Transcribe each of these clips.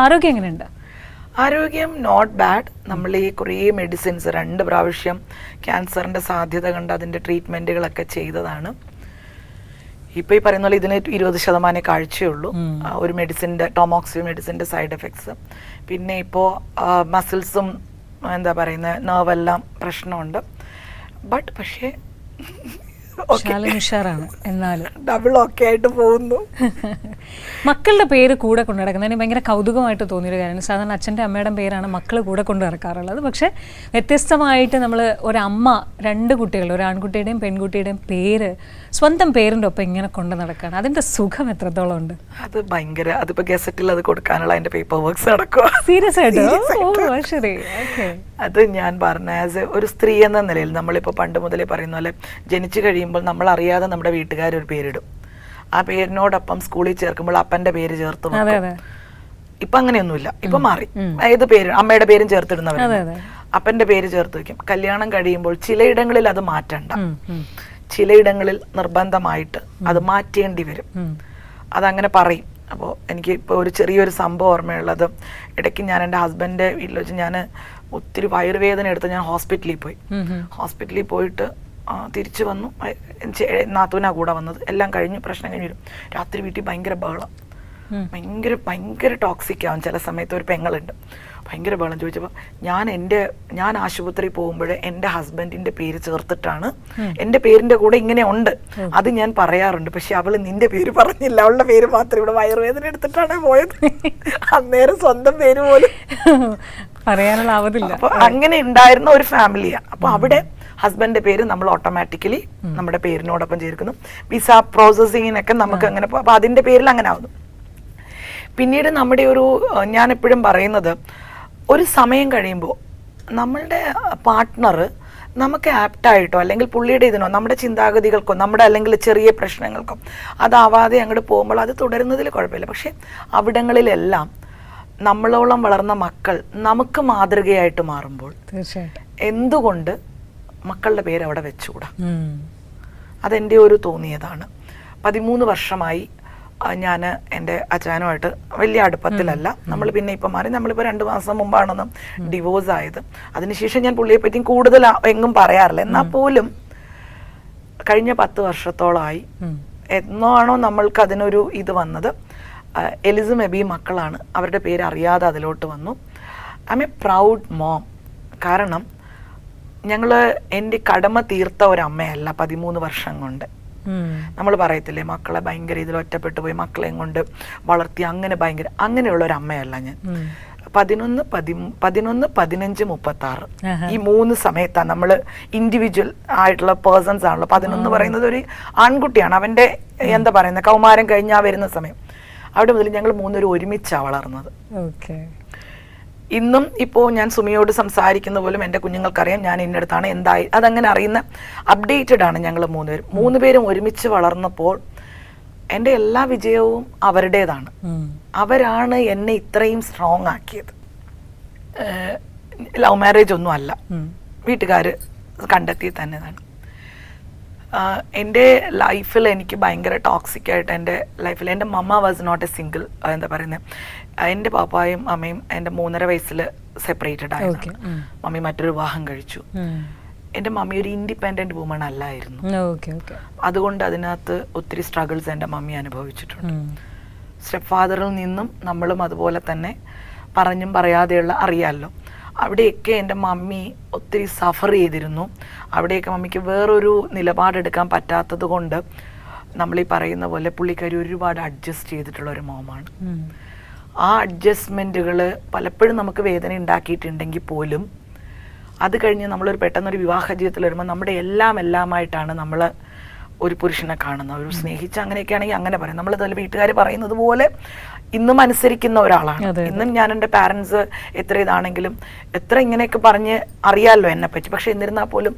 ആരോഗ്യം എങ്ങനെയുണ്ട്? ആരോഗ്യം നോട്ട് ബാഡ്. നമ്മൾ ഈ കുറേ മെഡിസിൻസ് 2 പ്രാവശ്യം ക്യാൻസറിൻ്റെ സാധ്യത കണ്ട് അതിൻ്റെ ട്രീറ്റ്മെൻറ്റുകളൊക്കെ ചെയ്തതാണ്. ഇപ്പോൾ ഈ പറയുന്ന പോലെ ഇതിന് 20% കാഴ്ചയുള്ളൂ. ഒരു മെഡിസിൻ്റെ ടോമോക്സി മെഡിസിൻ്റെ സൈഡ് എഫക്ട്സ്. പിന്നെ ഇപ്പോൾ മസിൽസും എന്താ പറയുന്നത് നെർവെല്ലാം പ്രശ്നമുണ്ട്. പക്ഷേ ഉഷാറാണ്. എന്നാലും ഡബിൾ ഓക്കെ ആയിട്ട് പോകുന്നു. മക്കളുടെ പേര് കൂടെ കൊണ്ടു നടക്കുന്നതിന് ഭയങ്കര കൗതുകമായിട്ട് തോന്നിയൊരു കാര്യമാണ്. സാധാരണ അച്ഛൻ്റെ അമ്മയുടെ പേരാണ് മക്കൾ കൂടെ കൊണ്ടു നടക്കാറുള്ളത്. പക്ഷെ വ്യത്യസ്തമായിട്ട് നമ്മൾ ഒരമ്മ 2 കുട്ടികൾ, ഒരു ആൺകുട്ടിയുടെയും പെൺകുട്ടിയുടെയും പേര് സ്വന്തം പേരിൻ്റെ ഒപ്പം ഇങ്ങനെ കൊണ്ടു നടക്കുകയാണ്. അതിൻ്റെ സുഖം എത്രത്തോളം ഉണ്ട്? അത് ഭയങ്കര, അതിപ്പോൾ ഗസറ്റിൽ അത് കൊടുക്കാനുള്ള അതിൻ്റെ പേപ്പർ വർക്ക്സ് നടക്കുക. സീരിയസ് ആയിട്ട്? ശരി. അത് ഞാൻ പറഞ്ഞ ആസ് ഒരു സ്ത്രീ എന്ന നിലയിൽ നമ്മളിപ്പോൾ പണ്ട് മുതലേ പറയുന്ന പോലെ ജനിച്ചു കഴിയുമ്പോൾ നമ്മൾ അറിയാതെ നമ്മുടെ വീട്ടുകാരൊരു പേരിടും. ആ പേരിനോടൊപ്പം സ്കൂളിൽ ചേർക്കുമ്പോൾ അപ്പൻ്റെ പേര് ചേർത്ത് വെക്കും. ഇപ്പം അങ്ങനെയൊന്നുമില്ല, ഇപ്പം മാറി. ഏത് പേര് അമ്മയുടെ പേരും ചേർത്തിടുന്നവർ അപ്പൻ്റെ പേര് ചേർത്ത് വെക്കും. കല്യാണം കഴിയുമ്പോൾ ചിലയിടങ്ങളിൽ അത് മാറ്റണ്ട, ചിലയിടങ്ങളിൽ നിർബന്ധമായിട്ട് അത് മാറ്റേണ്ടി വരും. അതങ്ങനെ പറയും. അപ്പോൾ എനിക്ക് ഇപ്പോൾ ഒരു ചെറിയൊരു സംഭവം ഓർമ്മയുള്ളത്, ഇടയ്ക്ക് ഞാൻ എൻ്റെ ഹസ്ബൻഡിൻ്റെ വീട്ടിൽ വെച്ച് ഞാൻ ഒത്തിരി വയറുവേദന എടുത്ത് ഞാൻ ഹോസ്പിറ്റലിൽ പോയിട്ട് തിരിച്ചു വന്നു. നാത്തൂനാ കൂടെ വന്നത്. എല്ലാം കഴിഞ്ഞു, പ്രശ്നം കഴിഞ്ഞു വരും. രാത്രി വീട്ടിൽ ഭയങ്കര ബഹളം, ഭയങ്കര ടോക്സിക് ആവും. ചില സമയത്ത് ഒരു പെങ്ങളുണ്ട്, ഭയങ്കര ബഹളം. ചോദിച്ചപ്പോൾ ഞാൻ ആശുപത്രി പോകുമ്പോൾ എൻ്റെ ഹസ്ബൻഡിൻ്റെ പേര് ചേർത്തിട്ടാണ്, എൻ്റെ പേരിൻ്റെ കൂടെ ഇങ്ങനെ ഉണ്ട്, അത് ഞാൻ പറയാറുണ്ട്. പക്ഷെ അവൾ നിന്റെ പേര് പറഞ്ഞില്ല, അവളുടെ പേര് മാത്രം. ഇവിടെ വയറുവേദന എടുത്തിട്ടാണ് പോയത്. അന്നേരം സ്വന്തം പേര് പോലും പറയാനുള്ള ആവതില്ല. അപ്പൊ അങ്ങനെ ഉണ്ടായിരുന്ന ഒരു ഫാമിലിയാണ്. അപ്പൊ അവിടെ ഹസ്ബൻഡിന്റെ പേര് നമ്മൾ ഓട്ടോമാറ്റിക്കലി നമ്മുടെ പേരിനോടൊപ്പം ചേർക്കുന്നു. വിസ പ്രോസസ്സിങ്ങിനൊക്കെ നമുക്ക് അങ്ങനെ, അപ്പൊ അതിന്റെ പേരിൽ അങ്ങനെ ആവുന്നു. പിന്നീട് നമ്മുടെ ഞാൻ എപ്പോഴും പറയുന്നത്, ഒരു സമയം കഴിയുമ്പോൾ നമ്മളുടെ പാർട്ട്ണർ നമുക്ക് ആപ്റ്റായിട്ടോ അല്ലെങ്കിൽ പുള്ളിയുടെ ഇതിനോ നമ്മുടെ ചിന്താഗതികൾക്കോ നമ്മുടെ അല്ലെങ്കിൽ ചെറിയ പ്രശ്നങ്ങൾക്കോ അതാവാതെ അങ്ങോട്ട് പോകുമ്പോൾ അത് തുടരുന്നതിൽ കുഴപ്പമില്ല. പക്ഷെ അവിടങ്ങളിലെല്ലാം നമ്മളോളം വളർന്ന മക്കൾ നമുക്ക് മാതൃകയായിട്ട് മാറുമ്പോൾ എന്തുകൊണ്ട് മക്കളുടെ പേര് അവിടെ വെച്ചുകൂടാ? അതെൻ്റെ ഒരു തോന്നിയതാണ്. 13 വർഷമായി ഞാൻ എൻ്റെ അച്ഛനുമായിട്ട് വലിയ അടുപ്പത്തിലല്ല. നമ്മൾ പിന്നെ ഇപ്പം മാറി, നമ്മളിപ്പോൾ 2 മാസം മുമ്പാണെന്ന് ഡിവോഴ്സ് ആയത്. അതിനുശേഷം ഞാൻ പുള്ളിയെ പറ്റിയും കൂടുതൽ എങ്ങും പറയാറില്ല. എന്നാൽ പോലും കഴിഞ്ഞ 10 വർഷത്തോളമായി എന്നോ ആണോ നമ്മൾക്ക് അതിനൊരു ഇത് വന്നത്. എലിസും എബിയും മക്കളാണ്, അവരുടെ പേര് അറിയാതെ അതിലോട്ട് വന്നു. I M A proud mom. കാരണം ഞങ്ങൾ എൻ്റെ കടമ തീർത്ത ഒരമ്മയല്ല 13 വർഷം കൊണ്ട്. നമ്മൾ പറയത്തില്ലേ മക്കളെ ഭയങ്കര ഇതിൽ ഒറ്റപ്പെട്ടു പോയി, മക്കളെയും കൊണ്ട് വളർത്തി, അങ്ങനെ അങ്ങനെയുള്ള ഒരു അമ്മയല്ല ഞാൻ. 11, 15, 36 ഈ 3 സമയത്താണ് നമ്മൾ ഇൻഡിവിജ്വൽ ആയിട്ടുള്ള പേഴ്സൺസ് ആണല്ലോ. 11 പറയുന്നത് ഒരു ആൺകുട്ടിയാണ്, അവൻ്റെ എന്താ പറയുന്നത് കൗമാരം കഴിഞ്ഞാൽ വരുന്ന സമയം. അവിടെ മുതൽ ഞങ്ങൾ 3 ഒരുമിച്ചാണ് വളർന്നത്. ഇന്നും ഇപ്പോൾ ഞാൻ സുമിയോട് സംസാരിക്കുന്ന പോലും എൻ്റെ കുഞ്ഞുങ്ങൾക്കറിയാം ഞാൻ ഇന്നടത്താണ്, എന്തായി അതങ്ങനെ അറിയുന്ന അപ്ഡേറ്റഡ് ആണ് ഞങ്ങൾ 3 പേരും ഒരുമിച്ച് വളർന്നപ്പോൾ എൻ്റെ എല്ലാ വിജയവും അവരുടേതാണ്. അവരാണ് എന്നെ ഇത്രയും സ്ട്രോങ് ആക്കിയത്. ലവ് മാരേജ് ഒന്നും അല്ല, വീട്ടുകാർ കണ്ടെത്തി തന്നെയാണ്. എൻ്റെ ലൈഫിൽ എനിക്ക് ഭയങ്കര ടോക്സിക് ആയിട്ട് എൻ്റെ ലൈഫിൽ എൻ്റെ മമ്മ വാസ് നോട്ട് എ സിംഗിൾ, എന്താ പറയുന്നത്, എൻ്റെ പാപ്പായും അമ്മയും എൻ്റെ 3.5 വയസ്സിൽ സെപ്പറേറ്റഡ് ആയിരുന്നു. മമ്മി മറ്റൊരു വിവാഹം കഴിച്ചു. എൻ്റെ മമ്മി ഒരു ഇൻഡിപെൻഡൻറ്റ് വുമൺ അല്ലായിരുന്നു. അതുകൊണ്ട് അതിനകത്ത് ഒത്തിരി സ്ട്രഗിൾസ് എൻ്റെ മമ്മി അനുഭവിച്ചിട്ടുണ്ട്. സ്റ്റെപ്പ് ഫാദറിൽ നിന്നും നമ്മളും അതുപോലെ തന്നെ പറഞ്ഞും പറയാതെയുള്ള അറിയാമല്ലോ, അവിടെയൊക്കെ എൻ്റെ മമ്മി ഒത്തിരി സഫർ ചെയ്തിരുന്നു. അവിടെയൊക്കെ മമ്മിക്ക് വേറൊരു നിലപാടെടുക്കാൻ പറ്റാത്തത് കൊണ്ട് നമ്മളീ പറയുന്ന പോലെ പുള്ളിക്കാരി ഒരുപാട് അഡ്ജസ്റ്റ് ചെയ്തിട്ടുള്ള ഒരു മോമാണ്. ആ അഡ്ജസ്റ്റ്മെൻറ്റുകൾ പലപ്പോഴും നമുക്ക് വേദന ഉണ്ടാക്കിയിട്ടുണ്ടെങ്കിൽ പോലും അത് കഴിഞ്ഞ് നമ്മളൊരു പെട്ടെന്നൊരു വിവാഹ ജീവിതത്തിൽ വരുമ്പോൾ നമ്മുടെ എല്ലാമായിട്ടാണ് നമ്മൾ ഒരു പുരുഷനെ കാണുന്നത്. ഒരു സ്നേഹിച്ച് അങ്ങനെയൊക്കെ ആണെങ്കിൽ അങ്ങനെ പറയും. നമ്മൾ അതിൽ വീട്ടുകാർ പറയുന്നത് പോലെ ഇന്നും അനുസരിക്കുന്ന ഒരാളാണ്. ഇന്നും ഞാൻ എൻ്റെ പാരൻസ് എത്ര ഇതാണെങ്കിലും എത്ര ഇങ്ങനെയൊക്കെ പറഞ്ഞ് അറിയാമല്ലോ എന്നെ പറ്റി, പക്ഷെ എന്നിരുന്നാൽ പോലും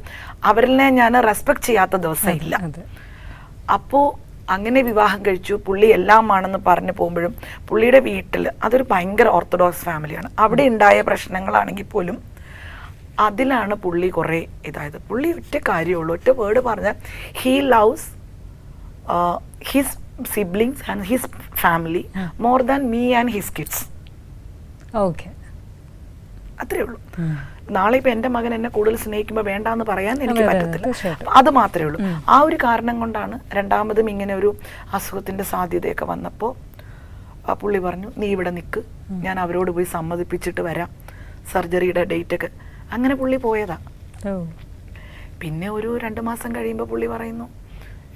അവരിനെ ഞാൻ റെസ്പെക്ട് ചെയ്യാത്ത ദിവസം ഇല്ല. അപ്പോൾ അങ്ങനെ വിവാഹം കഴിച്ചു. പുള്ളി എല്ലാമാണെന്ന് പറഞ്ഞു പോകുമ്പോഴും പുള്ളിയുടെ വീട്ടിൽ അതൊരു ഭയങ്കര ഓർത്തഡോക്സ് ഫാമിലിയാണ്. അവിടെ ഉണ്ടായ പ്രശ്നങ്ങളാണെങ്കിൽ പോലും അതിലാണ് പുള്ളി കുറേ പുള്ളി ഒറ്റ കാര്യമുള്ളൂ, ഒറ്റ വേർഡ് പറഞ്ഞാൽ he loves his siblings and his family more than me and his kids. Okay, അത്രേ ഉള്ളൂ. നാളെ ഇപ്പൊ എന്റെ മകൻ എന്നെ കൂടുതൽ സ്നേഹിക്കുമ്പോൾ വേണ്ടാന്ന് പറയാൻ എനിക്ക് പറ്റത്തില്ല. അത് മാത്രമേ ഉള്ളൂ. ആ ഒരു കാരണം കൊണ്ടാണ് രണ്ടാമതും ഇങ്ങനെ ഒരു അസുഖത്തിന്റെ സാധ്യതയൊക്കെ വന്നപ്പോ പുള്ളി പറഞ്ഞു, നീ ഇവിടെ നിൽക്ക്, ഞാൻ അവരോട് പോയി സമ്മതിപ്പിച്ചിട്ട് വരാം, സർജറിയുടെ ഡേറ്റ് ഒക്കെ. അങ്ങനെ പുള്ളി പോയതാ. പിന്നെ ഒരു 2 മാസം കഴിയുമ്പോൾ പുള്ളി പറയുന്നു,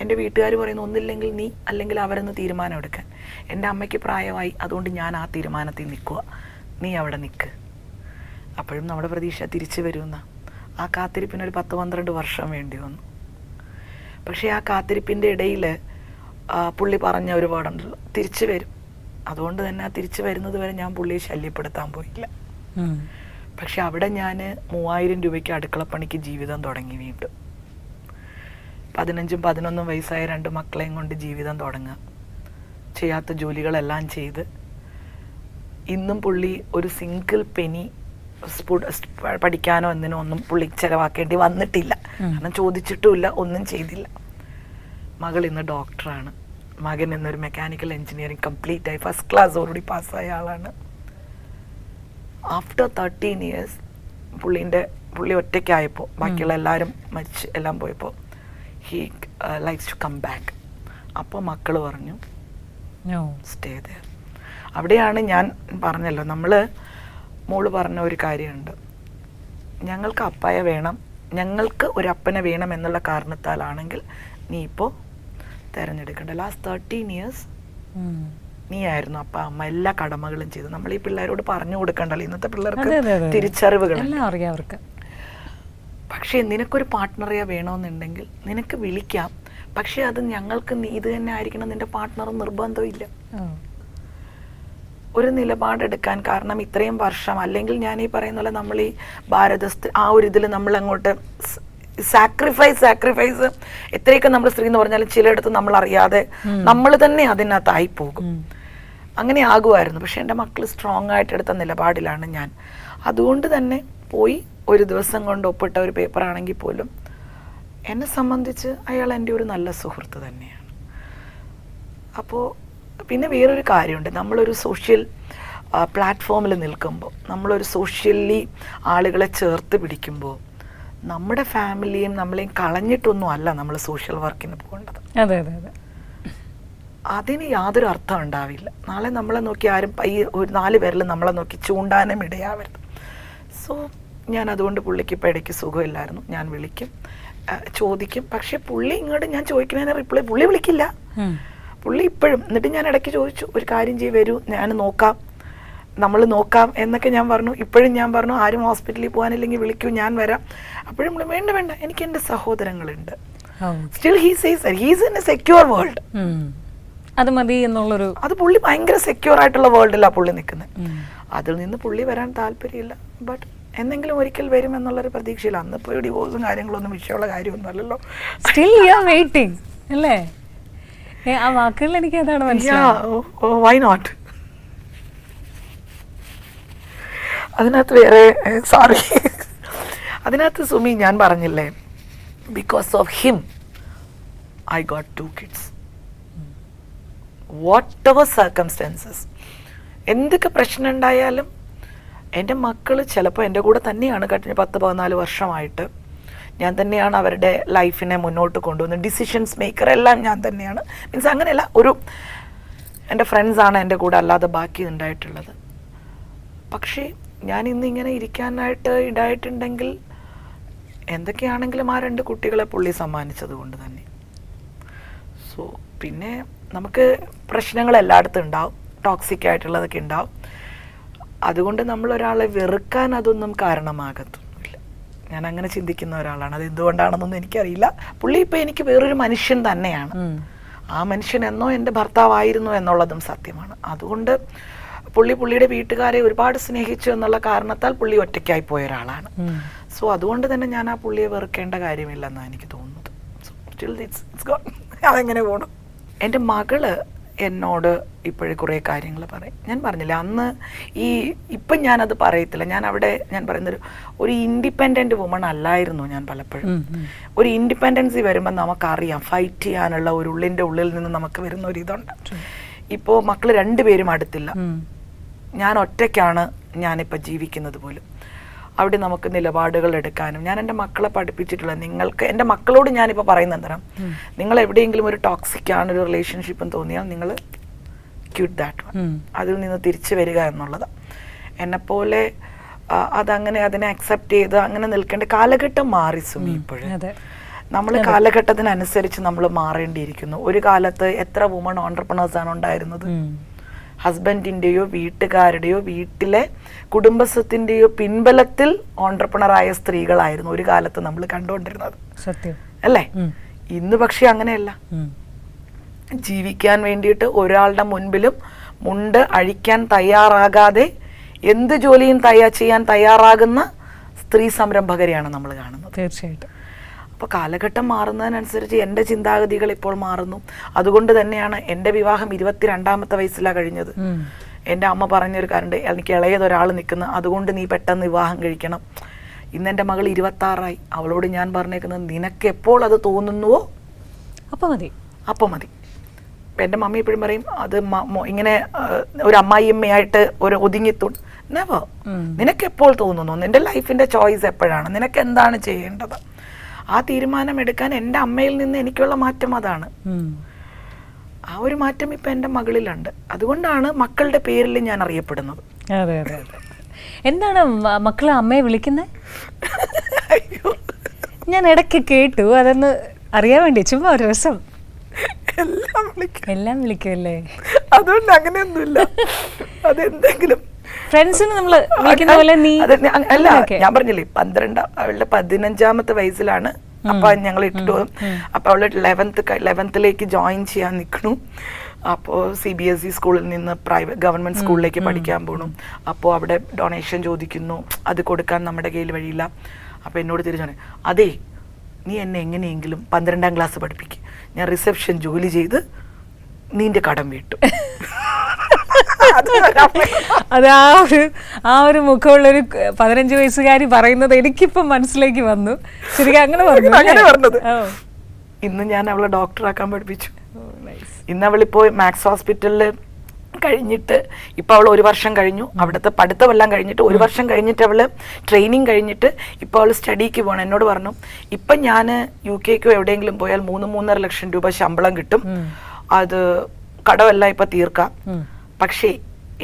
എൻ്റെ വീട്ടുകാർ പറയുന്നു, ഒന്നില്ലെങ്കിൽ നീ അല്ലെങ്കിൽ അവരെന്ന് തീരുമാനം എടുക്കാൻ. എൻ്റെ അമ്മയ്ക്ക് പ്രായമായി, അതുകൊണ്ട് ഞാൻ ആ തീരുമാനത്തിൽ നിൽക്കുക, നീ അവിടെ നിൽക്ക്. അപ്പോഴും നമ്മുടെ പ്രതീക്ഷ തിരിച്ചു വരുമെന്ന. ആ കാത്തിരിപ്പിനൊരു 10-12 വർഷം വേണ്ടി വന്നു. പക്ഷേ ആ കാത്തിരിപ്പിൻ്റെ ഇടയിൽ പുള്ളി പറഞ്ഞ ഒരു പാടുണ്ടല്ലോ, തിരിച്ചു വരും. അതുകൊണ്ട് തന്നെ ആ തിരിച്ചു വരുന്നത് വരെ ഞാൻ പുള്ളിയെ ശല്യപ്പെടുത്താൻ പോയില്ല. പക്ഷെ അവിടെ ഞാൻ 3000 രൂപയ്ക്ക് അടുക്കളപ്പണിക്ക് ജീവിതം തുടങ്ങി. വീണ്ടും 15-11 വയസ്സായ 2 മക്കളെയും കൊണ്ട് ജീവിതം തുടങ്ങുക, ചെയ്യാത്ത ജോലികളെല്ലാം ചെയ്ത്. ഇന്നും പുള്ളി ഒരു സിംഗിൾ പെനി പഠിക്കാനോ എന്തിനോ ഒന്നും പുള്ളി ചിലവാക്കേണ്ടി വന്നിട്ടില്ല. കാരണം ചോദിച്ചിട്ടുമില്ല, ഒന്നും ചെയ്തില്ല. മകൾ ഇന്ന് ഡോക്ടറാണ്, മകൻ ഇന്നൊരു മെക്കാനിക്കൽ എഞ്ചിനീയറിംഗ് കംപ്ലീറ്റ് ആയി ഫസ്റ്റ് ക്ലാസ് ഓൾറെഡി പാസ്സായ ആളാണ്. ആഫ്റ്റർ 13 years പുള്ളി ഒറ്റയ്ക്കായപ്പോൾ, ബാക്കിയുള്ള എല്ലാവരും മരിച്ച് എല്ലാം പോയപ്പോൾ, he likes to come back. അപ്പോൾ മക്കൾ പറഞ്ഞു സ്റ്റേ ദെയർ. അവിടെയാണ് ഞാൻ പറഞ്ഞല്ലോ, മോള് പറഞ്ഞ ഒരു കാര്യമുണ്ട്, ഞങ്ങൾക്ക് അപ്പായ വേണം, ഞങ്ങൾക്ക് ഒരു അപ്പനെ വേണം എന്നുള്ള കാരണത്താലാണെങ്കിൽ നീ ഇപ്പോൾ തിരഞ്ഞെടുക്കണ്ട. ലാസ്റ്റ് 13 years നീ ആയിരുന്നു അപ്പ അമ്മ, എല്ലാ കടമകളും ചെയ്തു. നമ്മൾ ഈ പിള്ളേരോട് പറഞ്ഞു കൊടുക്കണ്ടല്ലോ, ഇന്നത്തെ പിള്ളേർക്ക് തിരിച്ചറിവുകൾ. പക്ഷേ നിനക്കൊരു പാർട്ട്ണറെ വേണമെന്നുണ്ടെങ്കിൽ നിനക്ക് വിളിക്കാം, പക്ഷെ അത് ഞങ്ങൾക്ക് ഇത് തന്നെ ആയിരിക്കണം നിന്റെ പാർട്ട്ണർ നിർബന്ധമില്ല. ഒരു നിലപാടെടുക്കാൻ. കാരണം ഇത്രയും വർഷം, അല്ലെങ്കിൽ ഞാൻ ഈ പറയുന്ന പോലെ നമ്മൾ ഈ ഭാരതസ്ഥ ആ ഒരു ഇതിൽ നമ്മൾ അങ്ങോട്ട് സാക്രിഫൈസ് എത്രയൊക്കെ നമ്മൾ സ്ത്രീ എന്ന് പറഞ്ഞാലും ചിലയിടത്ത് നമ്മൾ അറിയാതെ നമ്മൾ തന്നെ അതിനകത്തായി പോകും. അങ്ങനെ ആകുമായിരുന്നു. പക്ഷെ എൻ്റെ മക്കൾ സ്ട്രോങ് ആയിട്ട് എടുത്ത നിലപാടിലാണ് ഞാൻ. അതുകൊണ്ട് തന്നെ പോയി ഒരു ദിവസം കൊണ്ട് ഒപ്പിട്ട ഒരു പേപ്പറാണെങ്കിൽ പോലും എന്നെ സംബന്ധിച്ച് അയാൾ എൻ്റെ ഒരു നല്ല സുഹൃത്ത് തന്നെയാണ്. അപ്പോൾ പിന്നെ വേറൊരു കാര്യമുണ്ട്, നമ്മളൊരു സോഷ്യൽ പ്ലാറ്റ്ഫോമിൽ നിൽക്കുമ്പോൾ, നമ്മളൊരു സോഷ്യലി ആളുകളെ ചേർത്ത് പിടിക്കുമ്പോൾ, നമ്മുടെ ഫാമിലിയും നമ്മളെയും കളഞ്ഞിട്ടൊന്നും അല്ല നമ്മൾ സോഷ്യൽ വർക്കിന് പോകേണ്ടത്. അതിന് യാതൊരു അർത്ഥം ഉണ്ടാവില്ല. നാളെ നമ്മളെ നോക്കി ആരും ഒരു 4 പേരിൽ നമ്മളെ നോക്കി ചൂണ്ടാനും ഇടയാവരുത്. സോ ഞാൻ അതുകൊണ്ട് പുള്ളിക്ക് ഇപ്പോൾ ഇടയ്ക്ക് സുഖമില്ലായിരുന്നു, ഞാൻ വിളിക്കും, ചോദിക്കും. പക്ഷെ പുള്ളി ഇങ്ങോട്ട് ഞാൻ ചോദിക്കുന്നതിന് റിപ്ലൈ പുള്ളി വിളിക്കില്ല. പുള്ളി ഇപ്പോഴും. എന്നിട്ട് ഞാൻ ഇടയ്ക്ക് ചോദിച്ചു, ഒരു കാര്യം വരൂ, ഞാൻ നമ്മൾ നോക്കാം എന്നൊക്കെ ഞാൻ പറഞ്ഞു. ഇപ്പോഴും ഞാൻ പറഞ്ഞു, ആരും ഹോസ്പിറ്റലിൽ പോകാനില്ലെങ്കിൽ വിളിക്കൂ, ഞാൻ വരാം. അപ്പോഴും വേണ്ട, എനിക്ക് എൻ്റെ സഹോദരങ്ങളുണ്ട്. Still he says he's in a secure world. അത് മതി എന്നുള്ളൊരു, അത് പുള്ളി ഭയങ്കര സെക്യൂർ ആയിട്ടുള്ള വേൾഡിലാണ് പുള്ളി നിൽക്കുന്നത്. അതിൽ നിന്ന് പുള്ളി വരാൻ താല്പര്യമില്ല. ബട്ട് എന്തെങ്കിലും ഒരിക്കൽ വരും എന്നുള്ളൊരു പ്രതീക്ഷയില്ല. അന്നിപ്പോൾ ഡിവോഴ്സും കാര്യങ്ങളൊന്നും വിഷയമുള്ള കാര്യമൊന്നും അല്ലല്ലോ. സ്റ്റിൽ യു ആർ വെയിറ്റിംഗ് അല്ലേ? ആ വാക്കുകൾ എനിക്ക് അതാണ് മനസ്സിലായത്. Why not? അതിനകത്ത് വേറെ സോറി, അതിനകത്ത് സുമി ഞാൻ പറഞ്ഞില്ലേ, because of him I got 2 kids. Whatever circumstances, എന്തൊക്കെ പ്രശ്നം ഉണ്ടായാലും എൻ്റെ മക്കൾ ചിലപ്പോൾ എൻ്റെ കൂടെ തന്നെയാണ്. കഴിഞ്ഞ 10-14 വർഷമായിട്ട് ഞാൻ തന്നെയാണ് അവരുടെ ലൈഫിനെ മുന്നോട്ട് കൊണ്ടുവന്നത്. ഡിസിഷൻസ് മേക്കർ എല്ലാം ഞാൻ തന്നെയാണ്. മീൻസ് അങ്ങനെയല്ല, എൻ്റെ ഫ്രണ്ട്സാണ് എൻ്റെ കൂടെ, അല്ലാതെ ബാക്കി ഉണ്ടായിട്ടുള്ളത്. പക്ഷേ ഞാൻ ഇന്നിങ്ങനെ ഇരിക്കാനായിട്ട് ഇടായിട്ടുണ്ടെങ്കിൽ എന്തൊക്കെയാണെങ്കിലും ആ 2 കുട്ടികളെ പുള്ളി സമ്മാനിച്ചത് കൊണ്ട് തന്നെ. സോ പിന്നെ നമുക്ക് പ്രശ്നങ്ങൾ എല്ലായിടത്തും ഉണ്ടാവും, ടോക്സിക് ആയിട്ടുള്ളതൊക്കെ ഉണ്ടാവും. അതുകൊണ്ട് നമ്മളൊരാളെ വെറുക്കാൻ അതൊന്നും കാരണമാകത്തൊന്നുമില്ല. ഞാൻ അങ്ങനെ ചിന്തിക്കുന്ന ഒരാളാണ്. അത് എന്തുകൊണ്ടാണെന്നൊന്നും എനിക്കറിയില്ല. പുള്ളി ഇപ്പോൾ എനിക്ക് വേറൊരു മനുഷ്യൻ തന്നെയാണ്. ആ മനുഷ്യൻ എന്നോ എൻ്റെ ഭർത്താവായിരുന്നു എന്നുള്ളതും സത്യമാണ്. അതുകൊണ്ട് പുള്ളിയുടെ വീട്ടുകാരെ ഒരുപാട് സ്നേഹിച്ചു എന്നുള്ള കാരണത്താൽ പുള്ളി ഒറ്റയ്ക്കായി പോയ ഒരാളാണ്. സോ അതുകൊണ്ട് തന്നെ ഞാൻ ആ പുള്ളിയെ വെറുക്കേണ്ട കാര്യമില്ലെന്നാണ് എനിക്ക് തോന്നുന്നത്. So still it's God. അതെങ്ങനെ പോകണം? എൻ്റെ മകള് എന്നോട് ഇപ്പോഴും കുറേ കാര്യങ്ങൾ പറയും. ഞാൻ പറഞ്ഞില്ല അന്ന് ഇപ്പം ഞാനത് പറയത്തില്ല. ഞാൻ പറയുന്നൊരു ഒരു ഇൻഡിപെൻഡൻറ്റ് വുമൺ അല്ലായിരുന്നു ഞാൻ പലപ്പോഴും. ഒരു ഇൻഡിപെൻഡൻസി വരുമ്പോൾ നമുക്കറിയാം ഫൈറ്റ് ചെയ്യാനുള്ള ഒരു ഉള്ളിൻ്റെ ഉള്ളിൽ നിന്ന് നമുക്ക് വരുന്ന ഒരു ഇതുണ്ട്. ഇപ്പോൾ മക്കൾ രണ്ടുപേരും അടുത്തില്ല, ഞാൻ ഒറ്റയ്ക്കാണ് ഞാനിപ്പോൾ ജീവിക്കുന്നത് പോലും. അവിടെ നമുക്ക് നിലപാടുകൾ എടുക്കാനും ഞാൻ എൻ്റെ മക്കളെ പഠിപ്പിച്ചിട്ടുള്ള നിങ്ങൾക്ക് എൻ്റെ മക്കളോട് ഞാനിപ്പോൾ പറയുന്ന തരം, നിങ്ങൾ എവിടെയെങ്കിലും ഒരു ടോക്സിക് ആണ് ഒരു റിലേഷൻഷിപ്പ് തോന്നിയാൽ നിങ്ങൾ ക്യൂട്ട് ദാറ്റ് വൺ, അതിൽ നിന്ന് തിരിച്ചു വരിക എന്നുള്ളത്. എന്നെപ്പോലെ അതങ്ങനെ അതിനെ അക്സെപ്റ്റ് ചെയ്ത് അങ്ങനെ നിൽക്കേണ്ട കാലഘട്ടം മാറി സുമി. ഇപ്പോഴും നമ്മൾ കാലഘട്ടത്തിനനുസരിച്ച് നമ്മൾ മാറേണ്ടിയിരിക്കുന്നു. ഒരു കാലത്ത് എത്ര വുമൺ ഓൺട്രപ്രണേഴ്സാണ് ഉണ്ടായിരുന്നത്? ഹസ്ബൻഡിൻ്റെയോ വീട്ടുകാരുടെയോ വീട്ടിലെ കുടുംബസ്വത്തിൻ്റെയോ പിൻബലത്തിൽ ഓൺട്രപ്രണറായ സ്ത്രീകളായിരുന്നു ഒരു കാലത്ത് നമ്മൾ കണ്ടുകൊണ്ടിരുന്നത്, സത്യം അല്ലേ? ഇന്ന് പക്ഷെ അങ്ങനെയല്ല. ജീവിക്കാൻ വേണ്ടിയിട്ട് ഒരാളുടെ മുൻപിലും മുണ്ട് അഴിക്കാൻ തയ്യാറാകാതെ എന്ത് ജോലിയും ചെയ്യാൻ തയ്യാറാകുന്ന സ്ത്രീ സംരംഭകരെയാണ് നമ്മൾ കാണുന്നത്. തീർച്ചയായിട്ടും. അപ്പോൾ കാലഘട്ടം മാറുന്നതിനനുസരിച്ച് എൻ്റെ ചിന്താഗതികൾ ഇപ്പോൾ മാറുന്നു. അതുകൊണ്ട് തന്നെയാണ് എൻ്റെ വിവാഹം 22ാമത്തെ വയസ്സിലാണ് കഴിഞ്ഞത്. എൻ്റെ അമ്മ പറഞ്ഞൊരു കാര്യമുണ്ട്, എനിക്ക് ഇളയതൊരാൾ നിൽക്കുന്നു, അതുകൊണ്ട് നീ പെട്ടെന്ന് വിവാഹം കഴിക്കണം. ഇന്ന് എൻ്റെ മകൾ 26ആയി. അവളോട് ഞാൻ പറഞ്ഞേക്കുന്നത്, നിനക്ക് എപ്പോൾ അത് തോന്നുന്നുവോ അപ്പം മതി. ഇപ്പം എൻ്റെ മമ്മി എപ്പോഴും പറയും, അത് ഇങ്ങനെ ഒരു അമ്മായിയമ്മയായിട്ട് ഒരു ഒതുങ്ങിത്തുണ്ട്. നെവർ. നിനക്കെപ്പോൾ തോന്നുന്നു, നിൻ്റെ ലൈഫിൻ്റെ ചോയ്സ് എപ്പോഴാണ്, നിനക്ക് എന്താണ് ചെയ്യേണ്ടത്, ആ തീരുമാനം എടുക്കാൻ എൻ്റെ അമ്മയിൽ നിന്ന് എനിക്കുള്ള മാറ്റം അതാണ്. ആ ഒരു മാറ്റം ഇപ്പം എൻ്റെ മകളിലുണ്ട്. അതുകൊണ്ടാണ് മക്കളുടെ പേരിൽ ഞാൻ അറിയപ്പെടുന്നത്. അതെ. എന്താണ് മക്കളെ അമ്മയെ വിളിക്കുന്നത്? ഞാൻ ഇടയ്ക്ക് കേട്ടു, അതൊന്ന് അറിയാൻ വേണ്ടി, ചുമ്മാ ഒരു രസം. എല്ലാം വിളിക്കുമല്ലേ? അതുകൊണ്ട് അങ്ങനെയൊന്നുമില്ല. അതെന്തെങ്കിലും ഫ്രണ്ട്സിന് നമ്മള് വിളിക്കുന്ന പോലെ നീ അല്ല, ഞാൻ പറഞ്ഞില്ലേ അവളുടെ 15ാമത്തെ വയസ്സിലാണ് അപ്പൊ ഞങ്ങൾ ഇട്ടിട്ട് പോകും. അപ്പൊ അവള് 11th ജോയിൻ ചെയ്യാൻ നിൽക്കണു. അപ്പോൾ CBSE സ്കൂളിൽ നിന്ന് ഗവൺമെന്റ് സ്കൂളിലേക്ക് പഠിക്കാൻ പോകണം. അപ്പോൾ അവിടെ ഡൊണേഷൻ ചോദിക്കുന്നു, അത് കൊടുക്കാൻ നമ്മുടെ കയ്യിൽ വഴിയില്ല. അപ്പൊ എന്നോട് തിരിച്ചു, അതേ നീ എന്നെ എങ്ങനെയെങ്കിലും 12ാം ക്ലാസ് പഠിപ്പിക്കും, ഞാൻ റിസപ്ഷൻ ജോലി ചെയ്ത് നിന്റെ കടം വീട്ടു. അത് ആ ഒരു മുഖമുള്ളൊരു 15 വയസ്സുകാരി പറയുന്നത് എനിക്കിപ്പം മനസ്സിലേക്ക് വന്നു. ശരിക്കും അങ്ങനെ പറഞ്ഞത്. ഇന്ന് ഞാൻ അവളെ ഡോക്ടറാക്കാൻ പഠിപ്പിച്ചു. ഇന്ന് അവളിപ്പോ മാക്സ് ഹോസ്പിറ്റലിൽ കഴിഞ്ഞിട്ട് ഇപ്പൊ അവൾ 1 വർഷം കഴിഞ്ഞു. അവിടുത്തെ പഠിത്തമെല്ലാം കഴിഞ്ഞിട്ട് 1 വർഷം കഴിഞ്ഞിട്ട് അവള് ട്രെയിനിങ് കഴിഞ്ഞിട്ട് ഇപ്പൊ അവള് സ്റ്റഡിക്ക് പോകണം. എന്നോട് പറഞ്ഞു, ഇപ്പൊ ഞാൻ UK എവിടെയെങ്കിലും പോയാൽ 3-3.5 ലക്ഷം രൂപ ശമ്പളം കിട്ടും, അത് കടമെല്ലാം ഇപ്പൊ തീർക്കാം, പക്ഷേ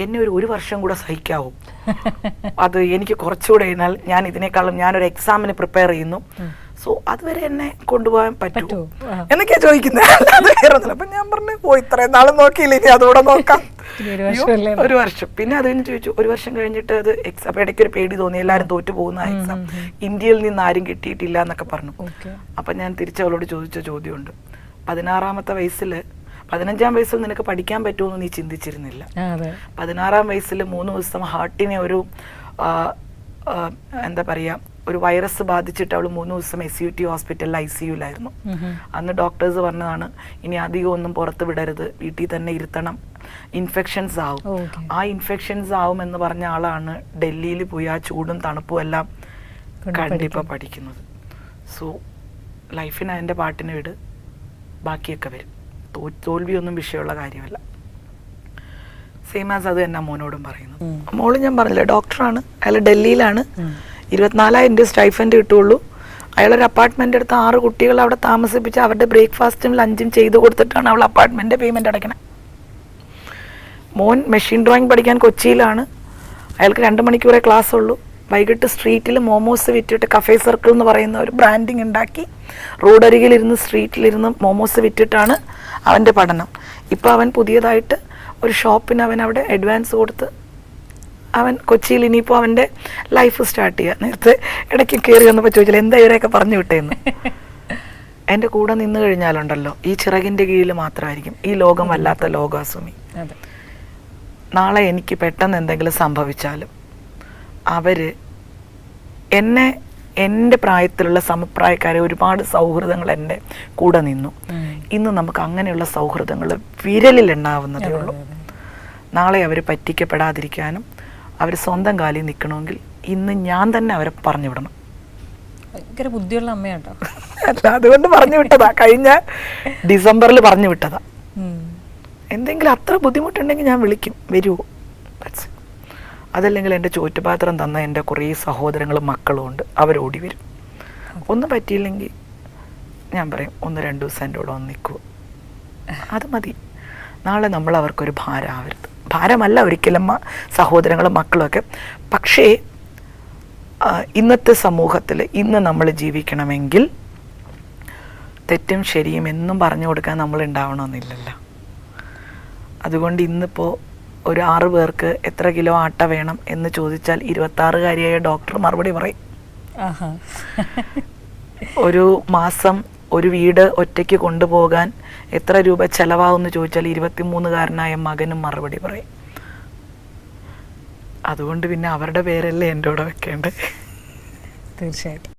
എന്നെ ഒരു വർഷം കൂടെ സഹിക്കാവൂ, അത് എനിക്ക് കുറച്ചുകൂടെ കഴിഞ്ഞാൽ ഞാൻ ഇതിനേക്കാളും ഞാനൊരു എക്സാമിന് പ്രിപ്പയർ ചെയ്യുന്നു, സോ അതുവരെ എന്നെ കൊണ്ടുപോകാൻ പറ്റുമോ എന്നൊക്കെയാ ചോദിക്കുന്നത്. അത് കയറുന്നില്ല. അപ്പൊ ഞാൻ പറഞ്ഞു, ഇത്രയും നാളും നോക്കിയില്ല, ഇനി അതുകൂടെ നോക്കാം. 1 വർഷം. പിന്നെ അത് കഴിഞ്ഞ് ചോദിച്ചു, 1 വർഷം കഴിഞ്ഞിട്ട് അത് എക്സാം. അപ്പൊ ഇടയ്ക്കൊരു പേടി തോന്നി, എല്ലാവരും തോറ്റു പോകുന്ന എക്സാം, ഇന്ത്യയിൽ നിന്ന് ആരും കിട്ടിയിട്ടില്ല എന്നൊക്കെ പറഞ്ഞു. അപ്പൊ ഞാൻ തിരിച്ചവളോട് ചോദിച്ച ചോദ്യമുണ്ട്, 16ാമത്തെ വയസ്സിൽ 15ാം വയസ്സിൽ നിനക്ക് പഠിക്കാൻ പറ്റുമെന്ന് നീ ചിന്തിച്ചിരുന്നില്ല. 16ാം വയസ്സിൽ 3 ദിവസം ഹാർട്ടിനെ ഒരു എന്താ പറയാ ഒരു വൈറസ് ബാധിച്ചിട്ട് അവൾ 3 ദിവസം SUT ഹോസ്പിറ്റലിൽ ICUലായിരുന്നു. അന്ന് ഡോക്ടേഴ്സ് പറഞ്ഞതാണ്, ഇനി അധികം ഒന്നും പുറത്ത് വിടരുത്, വീട്ടിൽ തന്നെ ഇരുത്തണം, ഇൻഫെക്ഷൻസ് ആവും. ആ ഇൻഫെക്ഷൻസ് ആവും എന്ന് പറഞ്ഞ ആളാണ് ഡൽഹിയിൽ പോയി ആ ചൂടും തണുപ്പും എല്ലാം കണ്ടിപ്പോൾ പഠിക്കുന്നത്. സോ ലൈഫിന് അതിൻ്റെ പാട്ടിന് വിട്, ബാക്കിയൊക്കെ വരും. തോൽവിയൊന്നും വിഷയമുള്ള കാര്യമല്ല. സെയിം ആസ് അത് തന്നെ മോനോടും പറയുന്നത്. മോള് ഞാൻ പറഞ്ഞില്ലേ ഡോക്ടറാണ്, അയാൾ ഡൽഹിയിലാണ്, 24,000 സ്റ്റൈഫൻഡ് കിട്ടുള്ളൂ. അയാളൊരു അപ്പാർട്ട്മെന്റ് എടുത്ത് 6 കുട്ടികൾ അവിടെ താമസിപ്പിച്ച് അവരുടെ ബ്രേക്ക്ഫാസ്റ്റും ലഞ്ചും ചെയ്ത് കൊടുത്തിട്ടാണ് അവൾ അപ്പാർട്ട്മെന്റ് പേയ്മെന്റ് അടയ്ക്കണം. മോൻ മെഷീൻ ഡ്രോയിങ് പഠിക്കാൻ കൊച്ചിയിലാണ്, അയാൾക്ക് 2 മണിക്കൂറേ ക്ലാസ് ഉള്ളൂ. വൈകിട്ട് സ്ട്രീറ്റിൽ മോമോസ് വിറ്റിട്ട് കഫേ സർക്കിൾ എന്ന് പറയുന്ന ഒരു ബ്രാൻഡിങ് ഉണ്ടാക്കി റോഡരികിലിരുന്ന് സ്ട്രീറ്റിലിരുന്ന് മോമോസ് വിറ്റിട്ടാണ് അവൻ്റെ പഠനം. ഇപ്പോൾ അവൻ പുതിയതായിട്ട് ഒരു ഷോപ്പിന് അവൻ അവിടെ അഡ്വാൻസ് കൊടുത്ത് അവൻ കൊച്ചിയിൽ ഇനിയിപ്പോൾ അവൻ്റെ ലൈഫ് സ്റ്റാർട്ട് ചെയ്യുക. നേരത്തെ ഇടയ്ക്ക് കയറി വന്നപ്പോൾ ചോദിച്ചാൽ എന്താ ഇവരെയൊക്കെ പറഞ്ഞു വിട്ടേന്ന്. എൻ്റെ കൂടെ നിന്ന് കഴിഞ്ഞാലുണ്ടല്ലോ ഈ ചിറകിൻ്റെ കീഴിൽ മാത്രമായിരിക്കും. ഈ ലോകം വല്ലാത്ത ലോകാസുമി. നാളെ എനിക്ക് പെട്ടെന്ന് എന്തെങ്കിലും സംഭവിച്ചാലും അവർ എന്നെ എൻ്റെ പ്രായത്തിലുള്ള സമപ്രായക്കാരെ ഒരുപാട് സൗഹൃദങ്ങൾ എൻ്റെ കൂടെ നിന്നു. ഇന്ന് നമുക്ക് അങ്ങനെയുള്ള സൗഹൃദങ്ങൾ വിരലിലെണ്ണാവുന്നതേ ഉള്ളൂ. നാളെ അവർ പറ്റിക്കപ്പെടാതിരിക്കാനും അവർ സ്വന്തം കാലിൽ നിൽക്കണമെങ്കിൽ ഇന്ന് ഞാൻ തന്നെ അവരെ പറഞ്ഞു വിടണം. ഭയങ്കര ബുദ്ധിയുള്ള അമ്മയാട്ടോ. അല്ല, അതുകൊണ്ട് പറഞ്ഞു വിട്ടതാ, കഴിഞ്ഞ ഡിസംബറിൽ പറഞ്ഞു വിട്ടതാ. എന്തെങ്കിലും അത്ര ബുദ്ധിമുട്ടുണ്ടെങ്കിൽ ഞാൻ വിളിക്കും, വരുമോ. അതല്ലെങ്കിൽ എൻ്റെ ചോറ്റുപാത്രം തന്ന എൻ്റെ കുറേ സഹോദരങ്ങളും മക്കളും ഉണ്ട്, അവരോടി വരും. ഒന്നും പറ്റിയില്ലെങ്കിൽ ഞാൻ പറയും 1-2 ദിവസം എൻ്റെ കൂടെ ഒന്ന് നിൽക്കുമോ, അത് മതി. നാളെ നമ്മൾ അവർക്കൊരു ഭാരമാവരുത്. ഭാരമല്ല ഒരിക്കലും സഹോദരങ്ങളും മക്കളുമൊക്കെ. പക്ഷേ ഇന്നത്തെ സമൂഹത്തിൽ ഇന്ന് നമ്മൾ ജീവിക്കണമെങ്കിൽ തെറ്റും ശരിയും എന്നും പറഞ്ഞു കൊടുക്കാൻ നമ്മൾ ഉണ്ടാവണമെന്നില്ലല്ലോ. അതുകൊണ്ട് ഇന്നിപ്പോൾ ഒരു 6 പേർക്ക് എത്ര കിലോ ആട്ട വേണം എന്ന് ചോദിച്ചാൽ 26-കാരിയായ ഡോക്ടർ മറുപടി പറയും. ഒരു മാസം ഒരു വീട് ഒറ്റയ്ക്ക് കൊണ്ടുപോകാൻ എത്ര രൂപ ചെലവാകുമെന്ന് ചോദിച്ചാൽ 23-കാരനായ മകനും മറുപടി പറയും. അതുകൊണ്ട് പിന്നെ അവരുടെ പേരല്ലേ എൻ്റെ കൂടെ വെക്കേണ്ടത്. തീർച്ചയായിട്ടും.